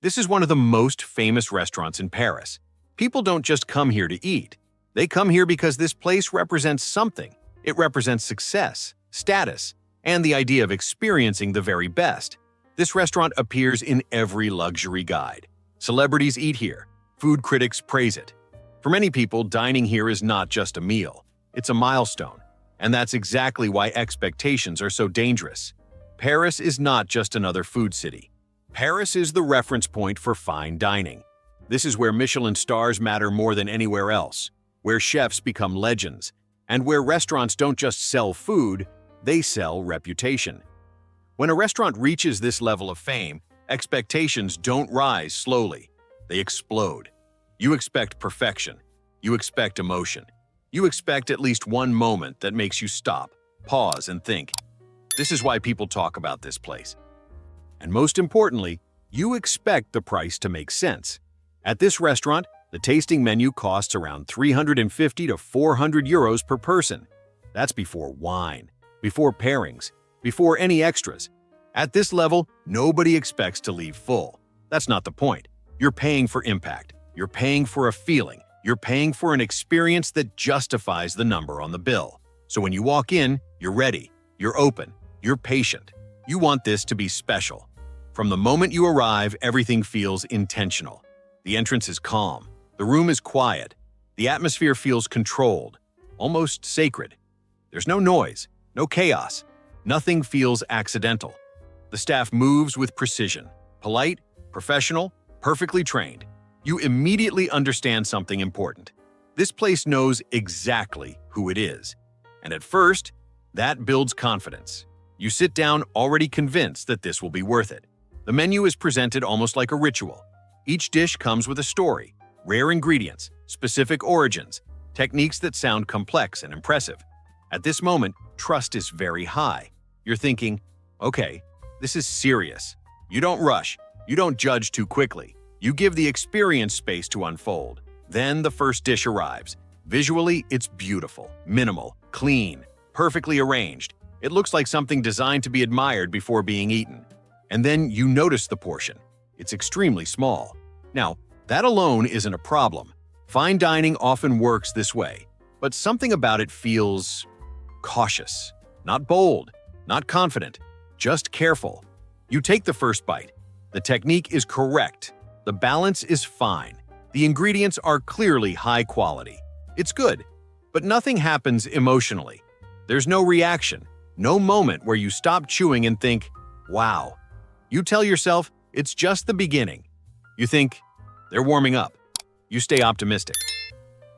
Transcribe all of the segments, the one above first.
This is one of the most famous restaurants in Paris. People don't just come here to eat. They come here because this place represents something. It represents success, status, and the idea of experiencing the very best. This restaurant appears in every luxury guide. Celebrities eat here. Food critics praise it. For many people, dining here is not just a meal. It's a milestone. And that's exactly why expectations are so dangerous. Paris is not just another food city. Paris is the reference point for fine dining. This is where Michelin stars matter more than anywhere else, where chefs become legends, and where restaurants don't just sell food, they sell reputation. When a restaurant reaches this level of fame, expectations don't rise slowly. They explode. You expect perfection. You expect emotion. You expect at least one moment that makes you stop, pause, and think. This is why people talk about this place. And most importantly, you expect the price to make sense. At this restaurant, the tasting menu costs around 350 to 400 euros per person. That's before wine, before pairings, before any extras. At this level, nobody expects to leave full. That's not the point. You're paying for impact. You're paying for a feeling. You're paying for an experience that justifies the number on the bill. So when you walk in, you're ready, you're open, you're patient. You want this to be special. From the moment you arrive, everything feels intentional. The entrance is calm. The room is quiet. The atmosphere feels controlled, almost sacred. There's no noise, no chaos. Nothing feels accidental. The staff moves with precision, polite, professional, perfectly trained. You immediately understand something important. This place knows exactly who it is. And at first, that builds confidence. You sit down already convinced that this will be worth it. The menu is presented almost like a ritual. Each dish comes with a story, rare ingredients, specific origins, techniques that sound complex and impressive. At this moment, trust is very high. You're thinking, okay, this is serious. You don't rush. You don't judge too quickly. You give the experience space to unfold. Then the first dish arrives. Visually, it's beautiful, minimal, clean, perfectly arranged. It looks like something designed to be admired before being eaten. And then you notice the portion. It's extremely small. Now, that alone isn't a problem. Fine dining often works this way, but something about it feels cautious, not bold, not confident, just careful. You take the first bite. The technique is correct. The balance is fine. The ingredients are clearly high quality. It's good, but nothing happens emotionally. There's no reaction, no moment where you stop chewing and think, wow. You tell yourself, it's just the beginning. You think, they're warming up. You stay optimistic.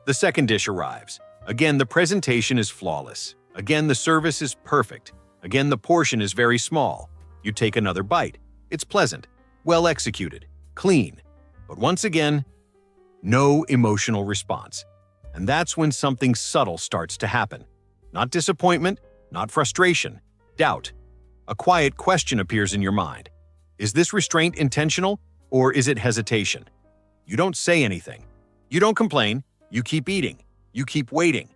The second dish arrives. Again, the presentation is flawless. Again, the service is perfect. Again, the portion is very small. You take another bite. It's pleasant, well executed, clean. But once again, no emotional response. And that's when something subtle starts to happen. Not disappointment, not frustration, doubt. A quiet question appears in your mind. Is this restraint intentional, or is it hesitation? You don't say anything. You don't complain. You keep eating. You keep waiting.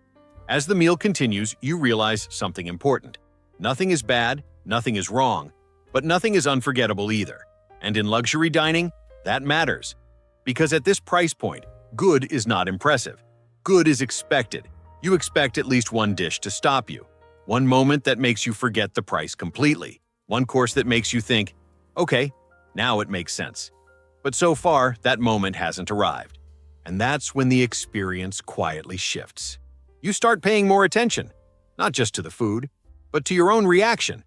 As the meal continues, you realize something important. Nothing is bad, nothing is wrong, but nothing is unforgettable either. And in luxury dining, that matters. Because at this price point, good is not impressive. Good is expected. You expect at least one dish to stop you. One moment that makes you forget the price completely. One course that makes you think, okay, now it makes sense. But so far, that moment hasn't arrived. And that's when the experience quietly shifts. You start paying more attention, not just to the food, but to your own reaction.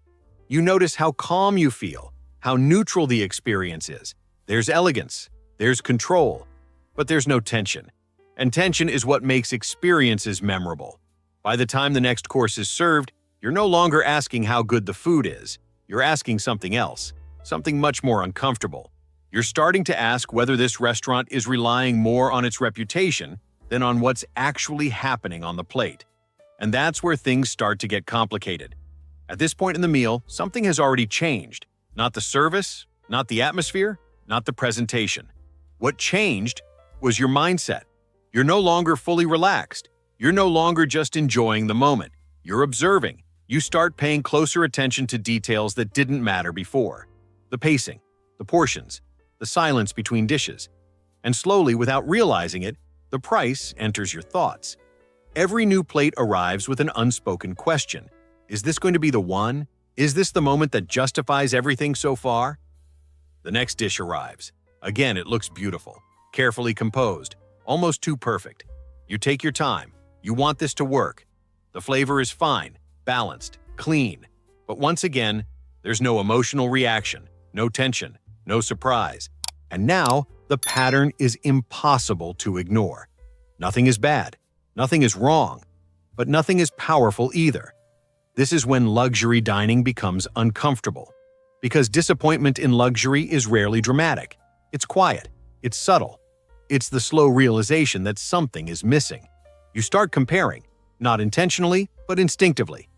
You notice how calm you feel, how neutral the experience is. There's elegance, there's control, but there's no tension. And tension is what makes experiences memorable. By the time the next course is served, you're no longer asking how good the food is. You're asking something else, something much more uncomfortable. You're starting to ask whether this restaurant is relying more on its reputation than on what's actually happening on the plate. And that's where things start to get complicated. At this point in the meal, something has already changed. Not the service, not the atmosphere, not the presentation. What changed was your mindset. You're no longer fully relaxed. You're no longer just enjoying the moment. You're observing. You start paying closer attention to details that didn't matter before. The pacing, the portions, the the silence between dishes. And slowly, without realizing it, the price enters your thoughts. Every new plate arrives with an unspoken question. Is this going to be the one? Is this the moment that justifies everything so far? The next dish arrives. Again, it looks beautiful, carefully composed, almost too perfect. You take your time. You want this to work. The flavor is fine, balanced, clean. But once again, there's no emotional reaction, no tension, no surprise. And now, the pattern is impossible to ignore. Nothing is bad, nothing is wrong, but nothing is powerful either. This is when luxury dining becomes uncomfortable. Because disappointment in luxury is rarely dramatic. It's quiet, it's subtle. It's the slow realization that something is missing. You start comparing, not intentionally, but instinctively.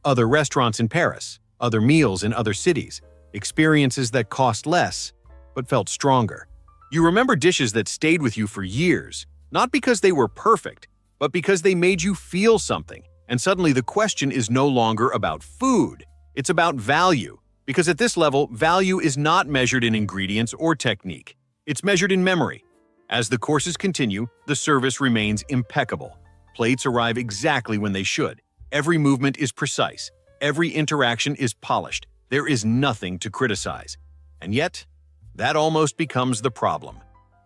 Other restaurants in Paris, other meals in other cities, experiences that cost less, but felt stronger. You remember dishes that stayed with you for years, not because they were perfect, but because they made you feel something. And suddenly the question is no longer about food. It's about value. Because at this level, value is not measured in ingredients or technique. It's measured in memory. As the courses continue, the service remains impeccable. Plates arrive exactly when they should. Every movement is precise. Every interaction is polished. There is nothing to criticize. And yet, that almost becomes the problem.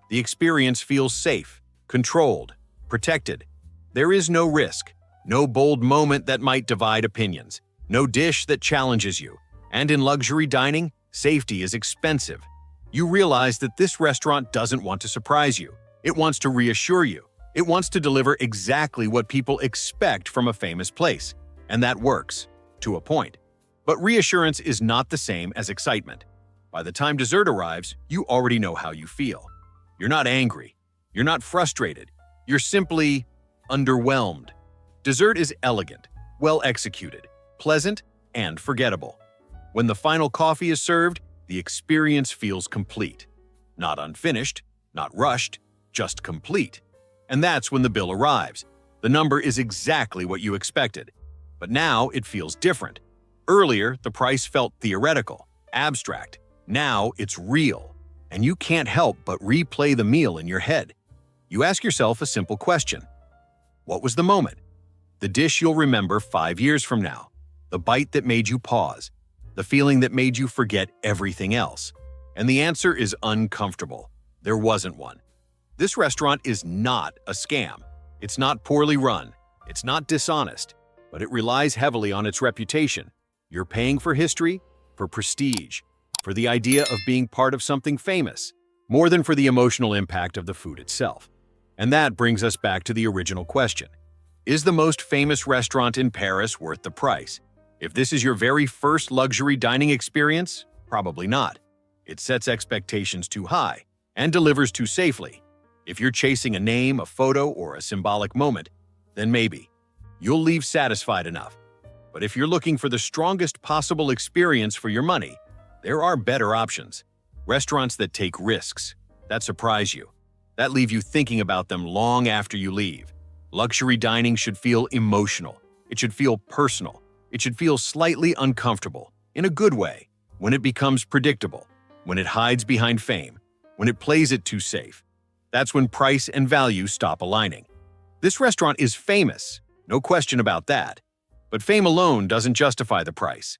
The experience feels safe, controlled, protected. There is no risk, no bold moment that might divide opinions, no dish that challenges you. And in luxury dining, safety is expensive. You realize that this restaurant doesn't want to surprise you. It wants to reassure you. It wants to deliver exactly what people expect from a famous place. And that works, to a point. But reassurance is not the same as excitement. By the time dessert arrives, you already know how you feel. You're not angry. You're not frustrated. You're simply underwhelmed. Dessert is elegant, well executed, pleasant, and forgettable. When the final coffee is served, the experience feels complete. Not unfinished, not rushed, just complete. And that's when the bill arrives. The number is exactly what you expected. But now it feels different. Earlier, the price felt theoretical, abstract. Now it's real. And you can't help but replay the meal in your head. You ask yourself a simple question. What was the moment? The dish you'll remember 5 years from now. The bite that made you pause. The feeling that made you forget everything else. And the answer is uncomfortable. There wasn't one. This restaurant is not a scam. It's not poorly run. It's not dishonest. But it relies heavily on its reputation. You're paying for history, for prestige, for the idea of being part of something famous, more than for the emotional impact of the food itself. And that brings us back to the original question. Is the most famous restaurant in Paris worth the price? If this is your very first luxury dining experience, probably not. It sets expectations too high and delivers too safely. If you're chasing a name, a photo, or a symbolic moment, then maybe. You'll leave satisfied enough. But if you're looking for the strongest possible experience for your money, there are better options. Restaurants that take risks, that surprise you, that leave you thinking about them long after you leave. Luxury dining should feel emotional. It should feel personal. It should feel slightly uncomfortable, in a good way, when it becomes predictable, when it hides behind fame, when it plays it too safe. That's when price and value stop aligning. This restaurant is famous, no question about that. But fame alone doesn't justify the price.